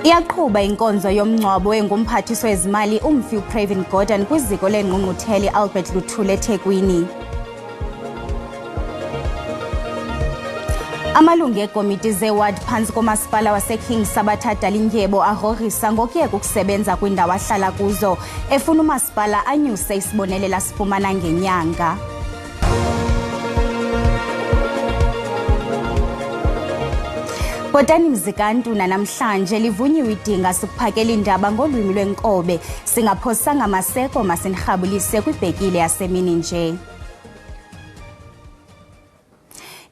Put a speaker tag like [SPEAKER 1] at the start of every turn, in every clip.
[SPEAKER 1] Iyaqhuba inkonzo yomngcwabo engumphathiswa wezimali uMfu Pravin Gordhan kwiziko lengqungquthela Albert Luthuli eThekwini. Amalungu ekomiti zeward phantsi komasipala waseKing Sabata Dalindyebo agrogrisa ngokuyeka ukusebenza kwindawo ahlala kuzo, efuna umasipala anyuse isibonelelo asifumana ngenyanga. Bhotani Mzikantuna namhlanje livunyiwe idinga sikuphakela indaba ngolwimi lwenkobe, singaphosanga maseko masinirhabulise kwibhekile yasemini nje.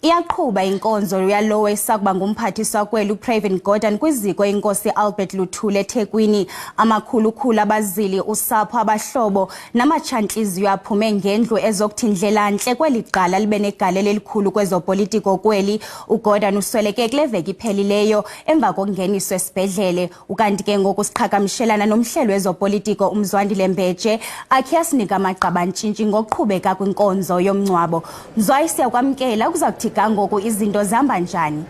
[SPEAKER 1] Iyaqhuba inkonzo yalowo esakuba ngumphathiswa kweli uPravin Gordhan kwiziko inkosi Albert Luthuli eThekwini. Amakhulu-khulu abazili, usapho, abahlobo namatshantliziyo aphume ngendlu ezokuthi ndlelantle kweli qala libe negalelo elikhulu kwezopolitiko kweli. uGordhan usweleke kule veki iphelileyo emva kokungeniswa esibhedlele, ukanti ke ngoku siqhagamshelana nomhlelo wezopolitiko uMzwandile Mbeje akhe yasinika amagqabantshintshi ngokuqhubeka kwinkonzo yomngcwabo. Mzwayi, siyakwamkela, kuza kuthi ngoku izinto zihamba njani?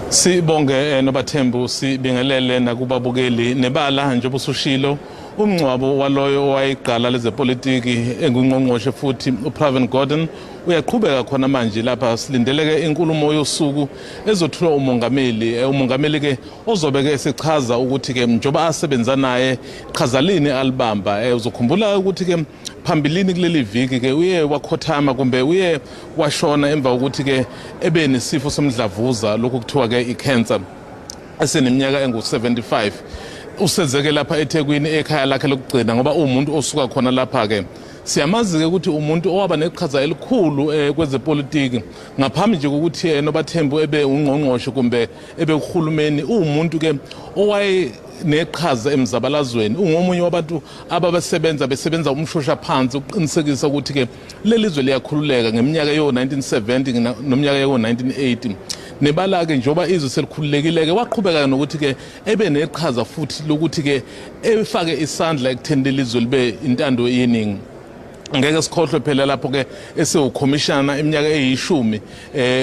[SPEAKER 2] Sibonge Nobathembu, sibingelele nakubabukeli nebala njengoba usushilo. Umngcwabo waloyo owayiqala lezepolitiki engungqongqoshe futhi uPravin Gordhan uyaqhubeka khona manje lapha. Silindeleke inkulumo yosuku ezothulwa umongameli ke ozobeke esichaza ukuthi ke njoba asebenza naye qhazalini alibamba. Uzokhumbula ukuthi ke phambilini kuleli viki ke uye wakhothama kumbe uye washona emva ukuthi ke ebe nesifo somdlavuza lokhu kuthiwa ke icancer eseneminyaka engu-75. Usezeke lapha eThekwini ekhaya lakhe lokugcina ngoba umuntu osuka khona lapha ke. Siyamazi ke ukuthi umuntu owaba neqhaza elikhulu kwezepolitiki ngaphambi nje ukuthi Nobathembu ebe ungqongqoshe kumbe ebe uhulumeni, umuntu ke owaye neqhaza emzabalazweni. Ungomunye wabantu besebenza umshosha phansi ukuqinisekisa ukuthi ke lelizwe liyakhululeka ngeminyaka yo-1970 nomnyaka yo-1980. Nebala ke njoba izwe selikhululekile ke waqhubeka nokuthi ke ebe neqhaza futhi lokuthi ke efake isandla ekutheni lelizwe libe intando yeningi. Ngeke sikhohlwe phela lapho ke esewukhomishana iminyaka eyishumi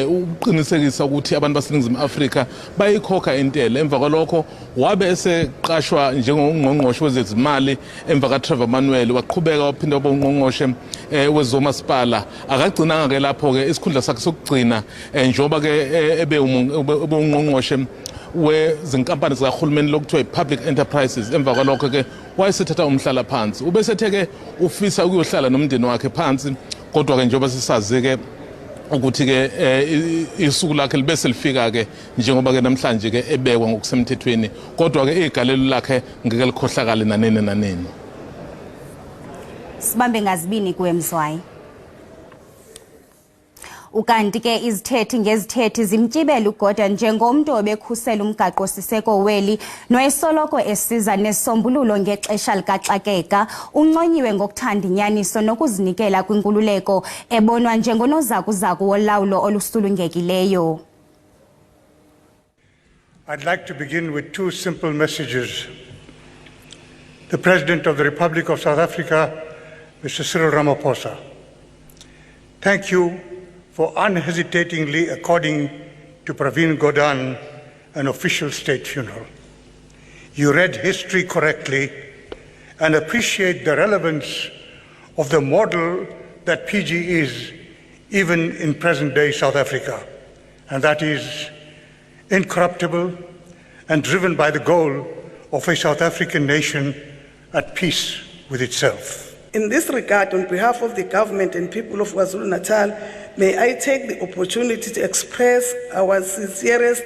[SPEAKER 2] uqinisekisa ukuthi abantu baseNingizimu Afrika bayikhokha intela. Emva kwalokho wabe eseqashwa njengongqongqoshe wezezimali emva kaTrevor Manuel, waqhubeka waphinda waba ungqongqoshe wezomasipala. Akagcinanga ke lapho ke isikhundla sakhe sokugcina njengoba ke ebe ungqongqoshe wezinkampani zikahulumeni lokuthiwa i-public enterprises. Emva kwalokho ke wayesethatha umhlala phansi, ubesethe ke ufisa ukuyohlala nomndeni wakhe phansi, kodwa ke njengoba sisazi ke ukuthi ke isuku lakhe libe selifika ke njengoba ke namhlanje ke ebekwa ngokusemthethweni, kodwa ke igalelo lakhe ngeke likhohlakale nanini.
[SPEAKER 1] Sibambe ngazibini kuwe Mzwayi. Ukanti ke izithethi ngezithethi zimtyibela uGordhan njengomntu obekhusela umgaqo siseko weli noyesoloko esiza nesombululo ngexesha likaxakeka. Unconyiwe ngokuthanda inyaniso nokuzinikela kwinkululeko, ebonwa njengonozakuzaku wolawulo olusulungekileyo.
[SPEAKER 3] I'd like to begin with two simple messages. The President of the Republic of South Africa, Mr. Cyril Ramaphosa, thank you for unhesitatingly according to Pravin Gordhan an official state funeral. You read history correctly and appreciate the relevance of the model that PG is even in present-day South Africa, and that is incorruptible and driven by the goal of a South African nation at peace with itself.
[SPEAKER 4] In this regard, on behalf of the government and people of KwaZulu-Natal, may I take the opportunity to express our sincerest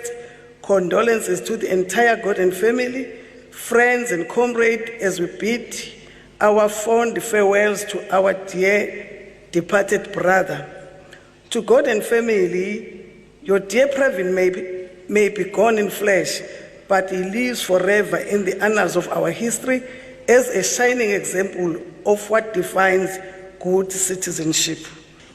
[SPEAKER 4] condolences to the entire Gordhan family, friends and comrades as we bid our fond farewells to our dear departed brother. To Gordhan family, your dear Pravin may be gone in flesh, but he lives forever in the annals of our history as a shining example of what defines good citizenship.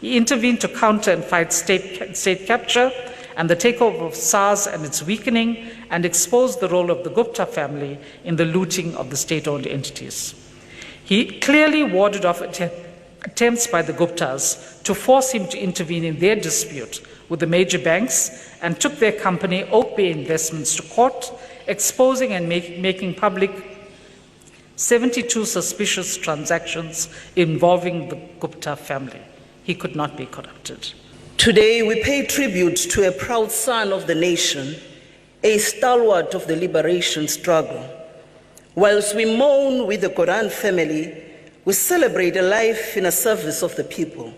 [SPEAKER 5] He intervened to counter and fight state capture and the takeover of SARS and its weakening, and exposed the role of the Gupta family in the looting of the state-owned entities. He clearly warded off attempts by the Guptas to force him to intervene in their dispute with the major banks and took their company, Oak Bay Investments, to court, exposing and making public 72 suspicious transactions involving the Gupta family. He could not be corrupted.
[SPEAKER 6] Today, we pay tribute to a proud son of the nation, a stalwart of the liberation struggle. Whilst we mourn with the Godan family, we celebrate a life in a service of the people.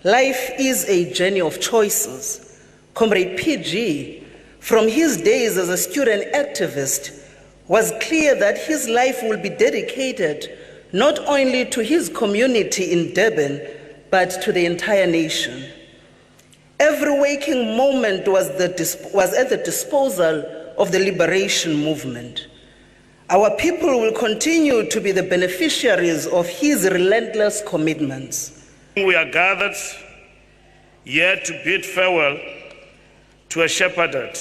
[SPEAKER 6] Life is a journey of choices. Comrade PG, from his days as a student activist, was clear that his life will be dedicated not only to his community in Durban, but to the entire nation. Every waking moment was at the disposal of the liberation movement. Our people will continue to be the beneficiaries of his relentless commitments.
[SPEAKER 7] We are gathered here to bid farewell to a shepherd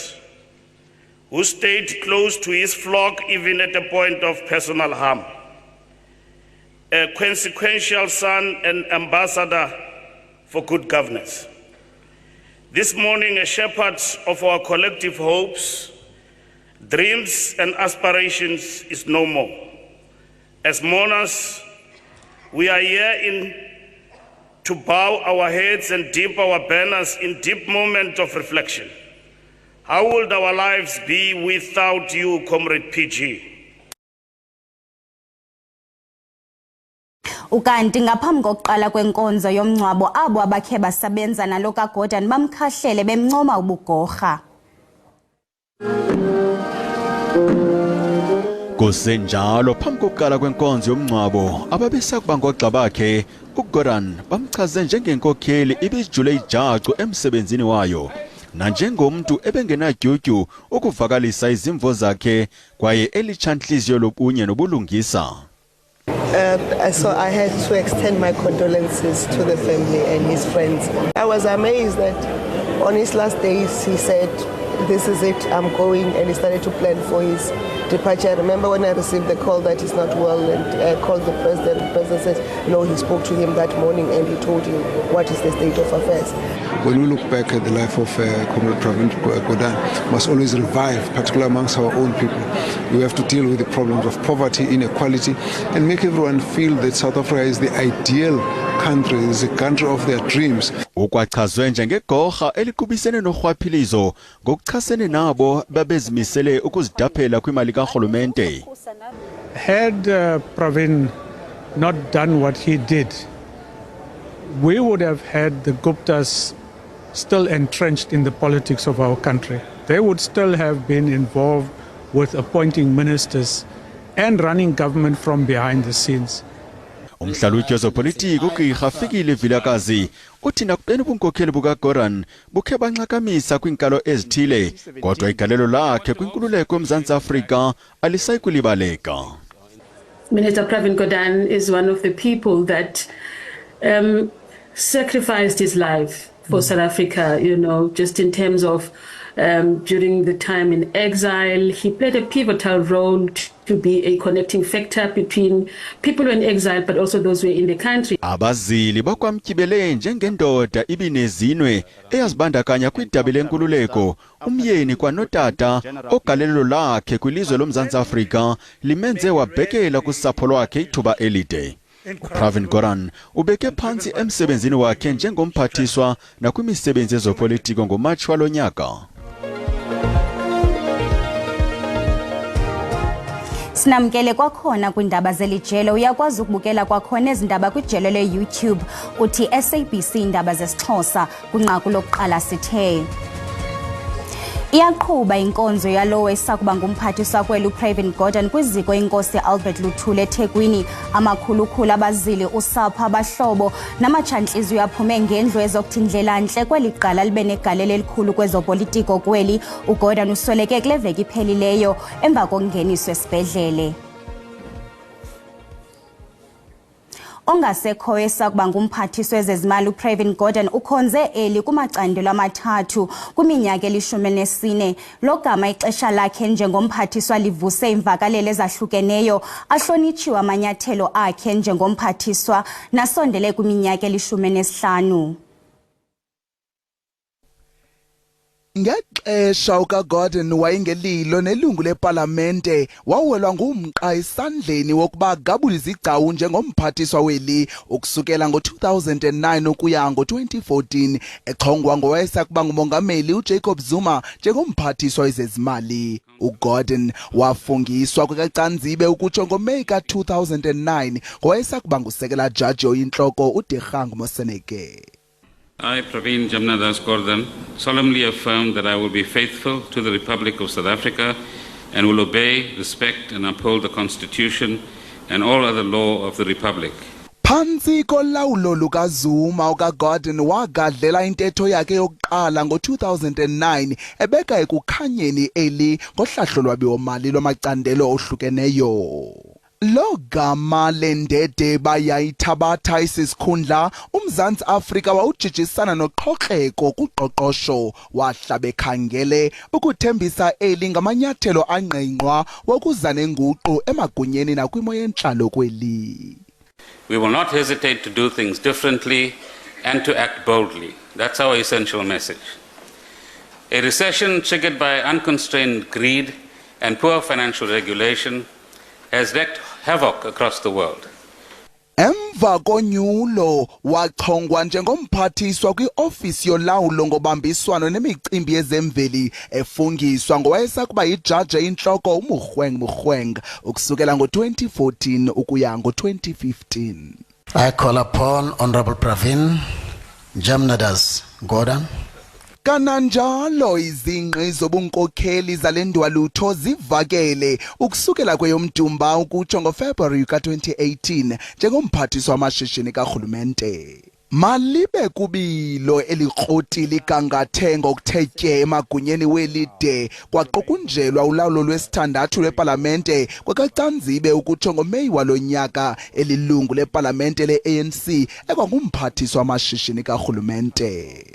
[SPEAKER 7] who stayed close to his flock even at the point of personal harm, a consequential son and ambassador for good governance. This morning, a shepherd of our collective hopes, dreams and aspirations is no more. As mourners, we are here to bow our heads and dip our banners in deep moment of reflection. How would our lives be without you, Comrade PG?
[SPEAKER 1] Ukanti ngaphambi kokuqala kwenkonzo yomncwabo abo abakhe basebenza nalo kaGordhan bamkhahlele bemncoma ubugorha.
[SPEAKER 8] Kusenjalo phambi kokuqala kwenkonzo yomncwabo ababesakuba ngogxa bakhe uGordhan bamchaze njengenkokheli ibijule ijacu emsebenzini wayo nanjengomuntu ebengenadyudyu ukuvakalisa izimvo zakhe kwaye elichanhliziyo lobunye nobulungisa.
[SPEAKER 9] So I had to extend my condolences to the family and his friends. I was amazed that on his last days he said, "This is it, I'm going," and he started to plan for his departure. I remember when I received the call that he's not well and I called the president. The president said, no, he spoke to him that morning and he told him what is the state of affairs.
[SPEAKER 10] When we look back at the life of Comrade Pravin Gordhan, must always revive, particularly amongst our own people. We have to deal with the problems of poverty, inequality, and make everyone feel that South Africa is the ideal country, is the country of their dreams.
[SPEAKER 8] Ukwachazwe njengegorha elikubisene nohwaphilizo ngokuchasene nabo babezimisele ukuzidaphela kwimali karhulumente.
[SPEAKER 3] Had Pravin not done what he did, we would have had the Guptas still entrenched in the politics of our country. They would still have been involved with appointing ministers and running government from behind the scenes.
[SPEAKER 8] Umhlalutyi wezopolitiki uGqirha Fikile Vilakazi uthi nakubeni ubunkokheli bukaGordhan bukhe banxakamisa kwinkalo ezithile kodwa igalelo lakhe kwinkululeko eMzantsi Afrika alisayikulibaleka.
[SPEAKER 11] Minister Pravin Gordhan is one of the people that sacrificed his life for South Africa, you know, just in terms of during the time in exile. He played a pivotal role to be a connecting factor between people in exile but also those who are in the country.
[SPEAKER 8] Abazili bakwamtyibele njengendoda ibinezinwe eyazibandakanya kwidaba lenkululeko umyeni kwanotata ogalelo lakhe kwilizwe loMzantsi Afrika limenze wabhekela kusapho lwakhe ithuba elide. Pravin Gordhan ubeke phansi emsebenzini wakhe njengomphathiswa nakwimisebenzi yezopolitiko ngoMatshi walo nyaka.
[SPEAKER 1] Sinamkele kwakhona kwindaba zelijelo uyakwazi ukubukela kwakhona ezindaba kwijelo leYouTube uthi SABC indaba zesiXhosa kwinqaku lokuqala sithe iyaqhuba inkonzo yalowo esakuba ngumphathiswa kweli uPravin Gordhan kwiziko inkosi Albert Luthuli eThekwini. Amakhulukhulu abazili usapho abahlobo namatshantliziyo aphume ngendlu ezokuthi ndlelantle kweli qala libe negalelo elikhulu kwezopolitiko kweli. uGordhan usweleke kule veki iphelileyo emva kokungeniswa esibhedlele. Ongasekho esakuba ngumphathiswa wezezimali uPravin Gordhan ukhonze eli kumacandelo amathathu kwiminyaka eli-14. Lo gama ixesha lakhe njengomphathiswa livuse imvakalelo ezahlukeneyo, ahlonitshiwe amanyathelo akhe njengomphathiswa nasondele kwiminyaka eli-15.
[SPEAKER 12] Ngexesha ukaGordhan wayengelilo nelungu leParlamente wawelwa ngumqa esandleni wokuba gabula izigcawu njengomphathiswa weli ukusukela ngo-2009 ukuya ngo-2014 echongwa ngowayesakuba ngumongameli uJacob Zuma njengomphathiswa wezezimali. uGordhan wafungiswa kwekaCanzibe ukutsho ngoMeyi ka-2009 ngowayesakuba ngusekela jaji oyintloko uDikgang Moseneke.
[SPEAKER 13] I, Pravin Jamnadas Gordhan, solemnly affirm that I will be faithful to the Republic of South Africa and will obey, respect and uphold the Constitution and all other law of the Republic.
[SPEAKER 12] Phansi kolawulo lukaZuma ukaGordhan wagadlela intetho yakhe yokuqala ngo-2009 ebeka ekukhanyeni eli ngohlahlo lwabiwo-mali lwamacandelo ohlukeneyo. Lo gama lendede bayayithabatha isisikhundla uMzantsi Afrika wawujijisana noqhokreko kuqoqosho wahla bekhangele ukuthembisa eli ngamanyathelo angqengqwa wokuza nenguqu emagunyeni nakwimo yentlalo kweli.
[SPEAKER 13] We will not hesitate to do things differently and to act boldly. That's our essential message. A recession triggered by unconstrained greed and poor financial regulation has wreaked havoc across the world.
[SPEAKER 12] Emva konyulo wachongwa njengomphathiswa kwiofisi yolawulo ngobambiswano nemicimbi yezemveli efungiswa ngowayesakuba yijaji eyintloko uMogoeng ukusukela ngo-2014 ukuya ngo-2015.
[SPEAKER 14] I call upon Honorable Pravin Jamnadas Gordhan.
[SPEAKER 12] Kananjalo izingqi zobunkokheli zalendwalutho zivakele ukusukela kweyomDumba ukutsho ngoFebruary ka-2018 njengomphathiswa wamashishini karhulumente. Malibe kubilo elikrotili gangathe ngokuthetye emagunyeni welide kwaqukunjelwa ulawulo lwesithandathu lweParlamente kwekaCanzibe ukutsho ngoMeyi walonyaka elilungu leParlamente le-ANC ekwangumphathiswa wamashishini karhulumente.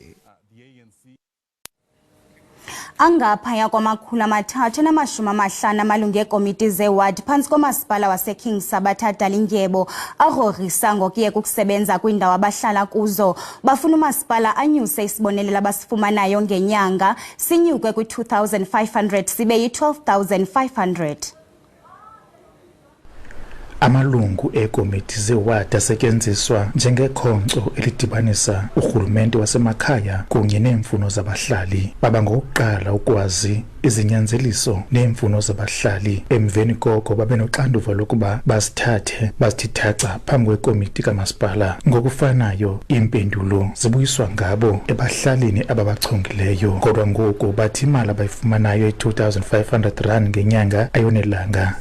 [SPEAKER 1] Angaphaya kwama350 amalungu ekomiti zewadi phantsi komasipala waseKing Sabatha Dalindyebo arorisa ngokuye kukusebenza kwindawo abahlala kuzo. Bafuna umasipala anyuse isibonelelo abasifumanayo ngenyanga sinyuke kwi-2,500 sibe yi-12,500.
[SPEAKER 15] Amalungu ekomiti zewadi asetyenziswa njengekhonkco elidibanisa urhulumente wasemakhaya kunye neemfuno zabahlali. Baba ngokuqala ukwazi izinyanzeliso neemfuno zabahlali emveni koko babe noxanduva lokuba bazithathe bazithithaca phambi kwekomiti kamasipala. Ngokufanayo iimpendulo zibuyiswa ngabo ebahlalini ababachongileyo, kodwa ngoku bathi imali abayifumanayo i-2,500 ngenyanga ayonelanga.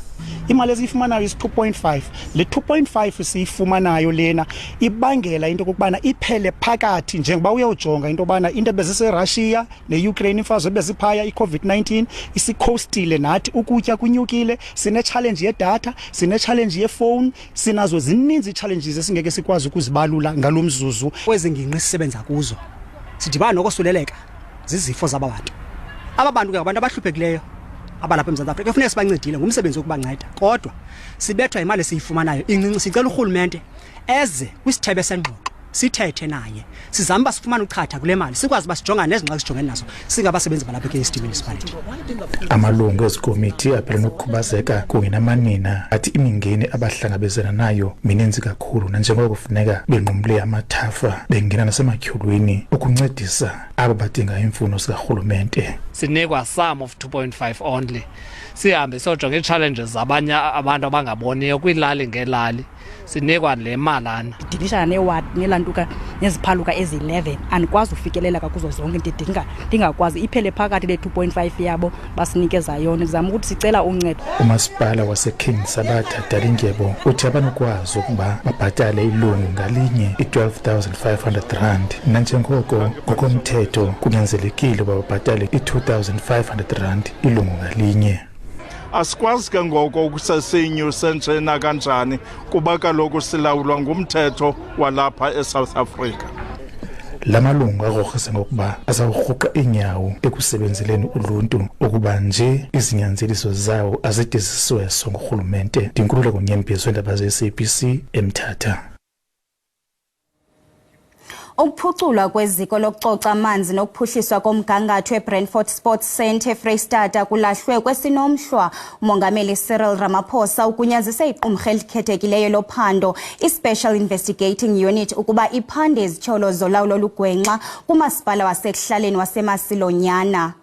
[SPEAKER 16] Imali esiyifumanayo is 2.5. Le 2.5 siyifumanayo lena ibangela into kokubana iphele phakathi njengoba uyojonga into bana into beziseRussia neUkraine imfazwe beziphaya iCovid-19 isikhostile nathi ukutya kunyukile, sine challenge yedatha, sine challenge yefone, sinazo zininzi challenges esingeke sikwazi ukuzibalula ngalomzuzu. Kwezingingqi sisebenza kuzo sidibana nokosuleleka zizifo zabantu. Aba bantu ke abantu abahluphekileyo abalapha eMzantsi Afrika kufanele sibancedile ngumsebenzi wokubanceda, kodwa sibethwa imali esiyifumanayo incinci. Sicela urhulumente eze kwisithebe sengxoxo sithethe naye sizama basifumana uchatha kule mali sikwazi basijongana nezingxaki sijongene nazo singabasebenzi balapha eKSD municipality.
[SPEAKER 15] Amalungu ezikomiti aphela nokukhubazeka kunye namanina athi imingeni abahlangabezana nayo mininzi kakhulu nanjengoko kufuneka benqumle amathafa bengena nasematyholweni ukuncedisa abo badinga imfuno zikarhulumente.
[SPEAKER 17] Sinikwa sum of 2.5 only. Sihambe sojonga ii-challenges zabanye abantu abangaboniyo kwiilali ngeelali. Sinikwa le malana.
[SPEAKER 18] Idibishana newadi nelantuka neziphaluka ezi-11 andikwazi ufikelela kuzo zonke ndingakwazi iphele phakathi le-2.5 yabo basinikeza yona. Ndizama ukuthi sicela uncedo.
[SPEAKER 15] Umasipala waseKing Sabatha Dalindyebo uthi abanokwazi ukuba babhatale ilungu ngalinye i-12,500 nanjengoko ngokomthetho kunyanzelekile uba babhatale i-2,500 ilungu ngalinye.
[SPEAKER 19] Asikwazi ke ngoko ukusesenyuse njena kanjani kuba kaloku silawulwa ngumthetho walapha eSouth Africa.
[SPEAKER 15] Lamalungu arorhisa ngokuba azawurhuqa inyawo ekusebenzeleni uluntu ukuba nje izinyanzeliso zawo azide zisweswe ngurhulumente. Ndinkululeko Nyembezi weendaba ze-SABC eMthatha.
[SPEAKER 1] Ukuphuculwa kweziko lokucoca amanzi nokuphuhliswa komgangatho eBrandfort Sports Centre eFreystata kulahlwe kwesinomhlwa. Umongameli Cyril Ramaphosa ugunyazise iqumrhu elikhethekileyo lophando iSpecial Investigating Unit ukuba iphande izityholo zolawulo olugwenxa kumasipala wasekuhlaleni waseMasilonyana.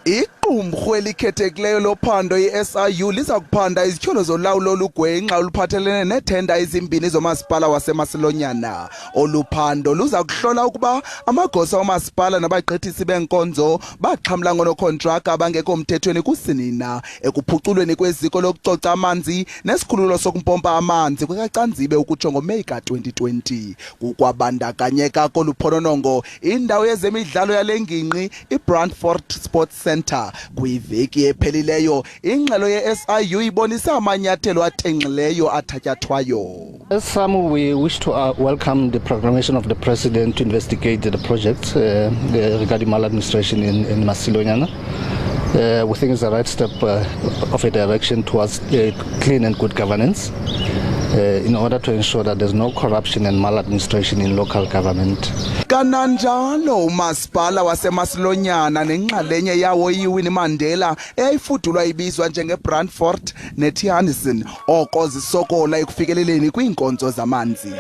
[SPEAKER 12] Iqumrhu elikhethekileyo lophando iSIU liza kuphanda izityholo zolawulo olugwenxa oluphathelene neethenda ezimbini zomasipala waseMasilonyana. Oluphando luza kuhlola ukuba amagosa omasipala nabagqithisi benkonzo baxhamla ngonokontraka abangekho mthethweni kusinina ekuphuculweni kweziko lokucoca amanzi nesikhululo sokumpompa amanzi kwekaCanzibe ukutsho ngoMeyi ka-2020. Kukwabandakanyeka koluphononongo indawo yezemidlalo yale ngingqi iBrandfort Sports Centre. Kwiveki ephelileyo ingxelo ye-SIU ibonisa amanyathelo athenxileyo athatyathwayo.
[SPEAKER 20] As we wish to welcome the proclamation of the President to investigate the project regarding maladministration in Masilonyana. We think it's the right step of a direction towards clean and good governance in order to ensure that there's no corruption and maladministration in local government.
[SPEAKER 12] Kananjalo umasipala waseMasilonyana nenxalenye yawo iWinnie Mandela eyayifudulwa ibizwa njengeBrandfort neTianison oko zisokola ekufikeleleni kwiinkonzo zamanzi.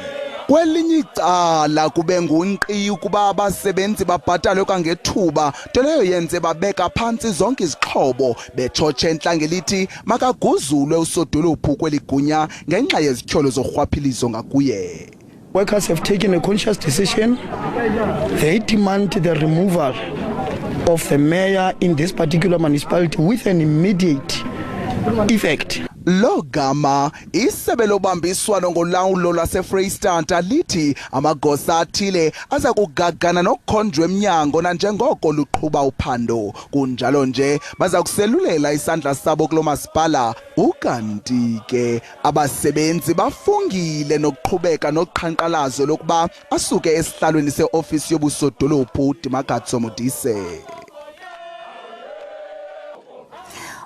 [SPEAKER 12] Kwelinye icala kube ngunkqi ukuba abasebenzi babhatalwe kwangethuba nto leyo yenze babeka phantsi zonke izixhobo betshotshe entlangelithi makaguzulwe usodolophu kweligunya ngenxa yezityholo zorhwaphilizo ngakuye.
[SPEAKER 21] Workers have taken a conscious decision. They demand the removal of the mayor in this particular municipality with an immediate effect.
[SPEAKER 12] Logama isebe lobambiswano ngolawulo lwaseFreystata lithi amagosa athile aza kugagana nokukhonjwa emnyango nanjengoko luqhuba uphando. Kunjalo nje baza kuselulela isandla sabo kulo masipala. Ukanti ke abasebenzi bafungile nokuqhubeka noqhankqalazo lokuba asuke esihlalweni seofisi yobusodolophu Dimakatso Modise.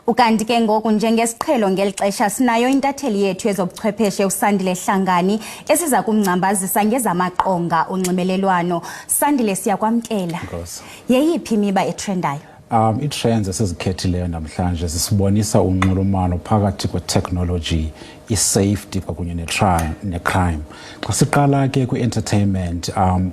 [SPEAKER 1] Ukanti ke ngoku njengesiqhelo ngelixesha sinayo intatheli yethu ezobuchwepheshe uSandile Hlangani esiza kumngcambazisa ngezamaqonga onxibelelwano. Sandile, siyakwamkela. Yeyiphi imiba etrendayo?
[SPEAKER 22] I-trends esizikhethileyo namhlanje zisibonisa unxulumano phakathi kwe-technology, i-safety kwakunye ne-crime. Xa siqala ke kwi-entertainment,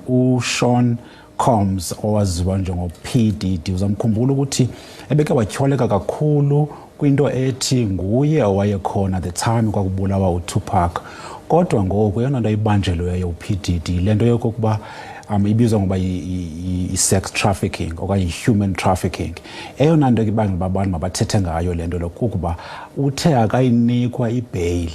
[SPEAKER 22] uSean Combs owaziwa njengo-PDD uzamkhumbula ukuthi ebeke watyholeka kakhulu kwinto ethi nguye owayekhona the time kwakubulawa uTupac. Kodwa ngoku yona nto ibanjelweyo uPDD lento yokokuba ibizwa ngoba i-sex trafficking okanye i-human trafficking. Eyona nto ibangela abantu mabathethe ngayo lento lokuba uthe akayinikwa i-bail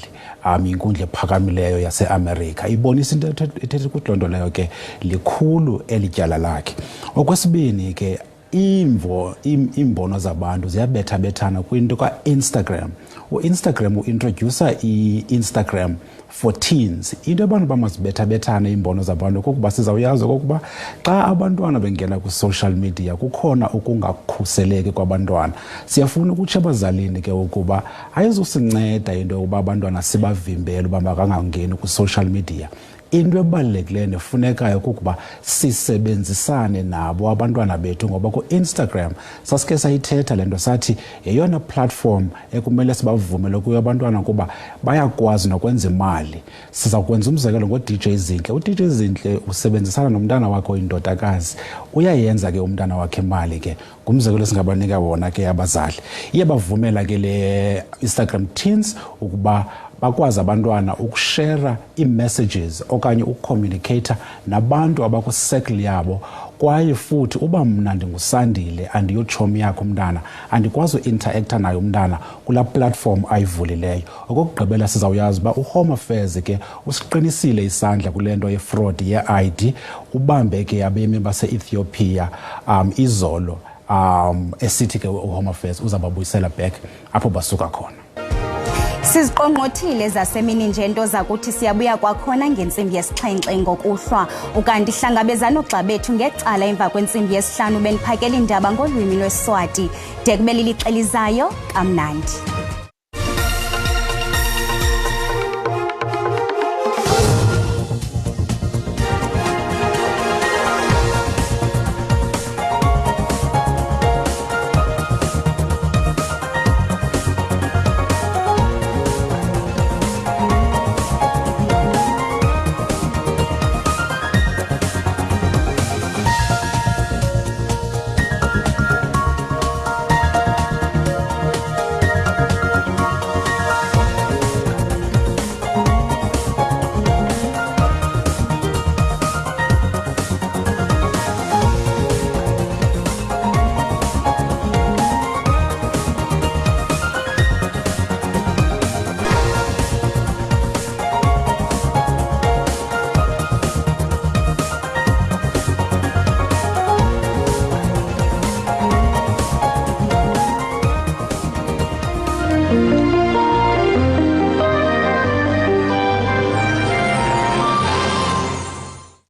[SPEAKER 22] inkundla ephakamileyo yase-Amerika. Ibonisa into ethetha ukuthi loo nto leyo ke likhulu elityala lakhe. Okwesibini ke iimbono zabantu ziyabethabethana kwinto ka-Instagram. U-Instagram uintroducer i-Instagram for teens. Into abantu bamazibethabethana iimbono zabantu kokuba sizawuyazi okokuba xa abantwana bengena kwi-social media kukhona ukungakhuseleki kwabantwana. Siyafuna ukutsho abazalini ke ukuba ayizusinceda into yokuba abantwana sibavimbele uba makangangeni kwi-social media. Into ebalulekileyo nefunekayo kukuba sisebenzisane nabo abantwana bethu ngoba ku-Instagram sasike sayithetha lento sathi yeyona platform ekumele sibavumele kuyo abantwana kuba bayakwazi nokwenza imali. Siza kwenza umzekelo ngo-DJ Zinhle. uDJ Zinhle usebenzisana nomntana wakhe oyindodakazi, uyayenza ke umntana wakhe imali ke. Ngumzekelo esingabanika wona ke abazali. Iyabavumela ke le Instagram teens ukuba bakwazi abantwana ukushare ii-messages okanye ukucommunicate nabantu abakwi-circle yabo. Kwaye futhi uba mna ndinguSandile andiyotshomi yakho umntana andikwazi uinteracta naye umntana kula platform ayivulileyo. Okokugqibela sizawuyazi uba uHome Affairs ke usiqinisile isandla kule nto ye-fraud ye-ID. Ubambe ke abemi base-Ethiopia izolo esithi ke uHome Affairs uzababuyisela back apho basuka khona.
[SPEAKER 1] Siziqongqothile zasemini nje into zakuthi siyabuya kwakhona ngentsimbi yesixhenxe ngokuhlwa. Ukanti hlangabezana ogxa bethu ngecala emva kwentsimbi yesihlanu beniphakela indaba ngolwimi lweSwati. De kube lilixelizayo kamnandi.